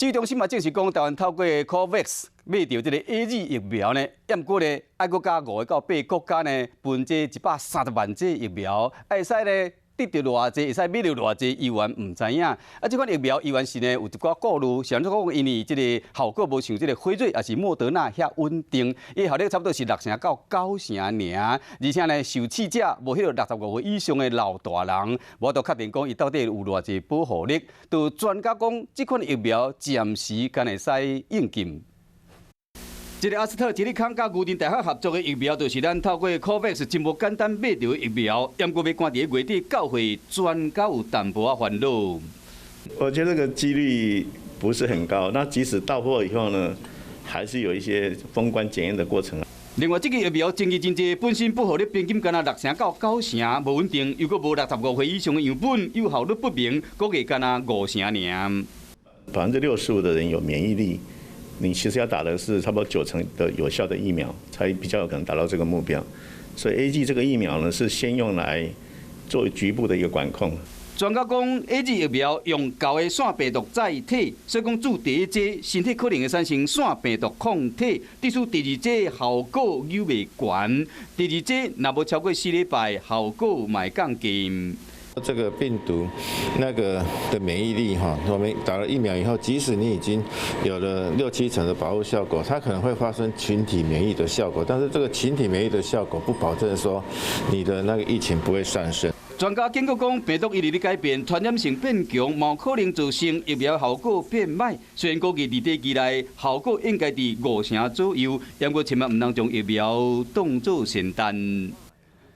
指挥中心嘛证实讲，台湾透过 COVAX 买到这个 AZ 疫苗呢，不过呢，爱国加5个到8个国家呢，分这130万剂疫苗，会使呢。 得到偌济，会使买到偌济，医院唔知影。这款疫苗医院是呢有一寡顾虑，想说讲因为这个效果无像这个辉瑞也是莫德纳遐稳定，伊效率差不多是6成到9成尔。而且呢，受试者无迄个65岁以上的老大人，无都确定讲伊到底有偌济保护力。就专家讲，这款疫苗暂时敢会使应禁。 一个阿斯特捷利康甲牛津大学合作的疫苗，就是咱透过 COVAX 真无简单买到的疫苗，不过要赶伫月底到会，专家有淡薄烦恼。我觉得这个几率不是很高。那即使到货以后呢，还是有一些封关检验的过程。另外，这个疫苗争议真济，本身保护率平均敢若6成到9成，无稳定，又搁无65岁以上的样本，有效率不明，估计敢若5成尔。65%的人有免疫力。 你其实要打的是差不多90%的有效的疫苗，才比较有可能达到这个目标。所以 AZ 这个疫苗呢，是先用来作为局部的一个管控。专家讲 ，AZ 疫苗用旧的腺病毒载体，所以讲注第一剂身体可能会产生腺病毒抗体，致使第二剂效果又袂悬。第二剂若无超过4礼拜，效果嘛会降低。 这个病毒那个的免疫力哈，我们打了疫苗以后，即使你已经有了6、7成的保护效果，它可能会发生群体免疫的效果，但是这个群体免疫的效果不保证说你的那个疫情不会上升。专家警告讲，病毒一直在改变，传染性变强，冇可能造成疫苗效果变歹。虽然估计2短期内效果应该伫5成左右，不过千万唔能将疫苗当作仙丹。